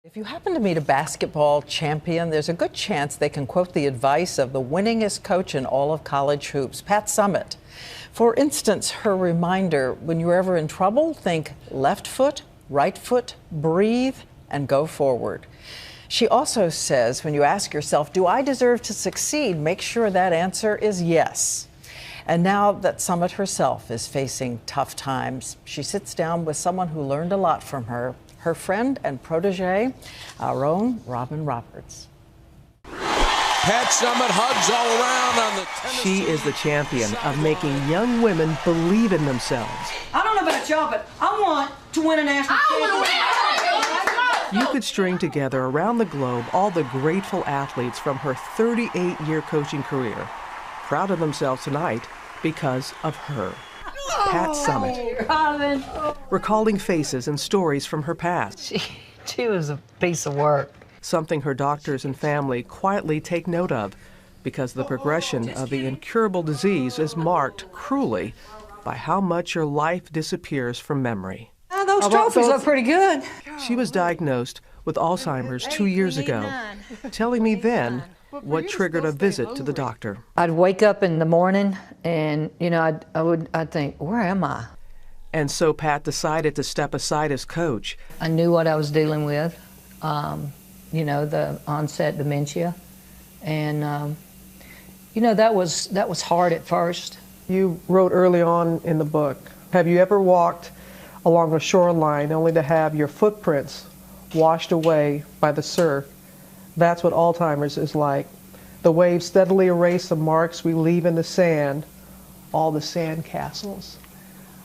If you happen to meet a basketball champion, there's a good chance they can quote the advice of the winningest coach in all of college hoops, Pat Summitt. For instance, her reminder, when you're ever in trouble, think left foot, right foot, breathe, and go forward. She also says when you ask yourself, do I deserve to succeed, make sure that answer is yes. And now that Summitt herself is facing tough times, she sits down with someone who learned a lot from her friend and protege, our own Robin Roberts. Pat Summitt hugs all around on the tennis. She is the champion of making young women believe in themselves. I don't know about y'all, but I want to win a national championship. You could string together around the globe all the grateful athletes from her 38-year coaching career, proud of themselves tonight because of her. Pat Summitt, Robin. recalling faces and stories from her past. She was a piece of work. Something her doctors and family quietly take note of, because the progression of the incurable disease is marked cruelly by how much your life disappears from memory. Those trophies look pretty good. She was diagnosed with Alzheimer's 2 years ago, telling me then what triggered a visit to the doctor. I'd wake up in the morning and, I'd think, where am I? And so Pat decided to step aside as coach. I knew what I was dealing with, the onset dementia. And, that was hard at first. You wrote early on in the book, have you ever walked along a shoreline only to have your footprints washed away by the surf? That's what Alzheimer's is like. The waves steadily erase the marks we leave in the sand, all the sand castles.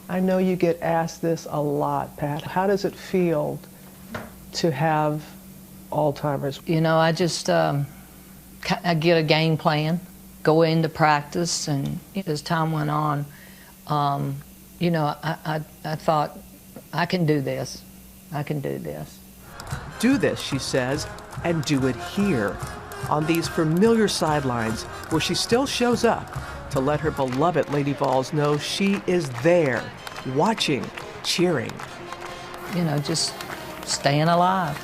I know you get asked this a lot, Pat. How does it feel to have Alzheimer's? I just I get a game plan, go into practice, and as time went on, I thought, I can do this. I can do this. Do this, she says, and do it here, on these familiar sidelines where she still shows up to let her beloved Lady Vols know she is there, watching, cheering. Just staying alive.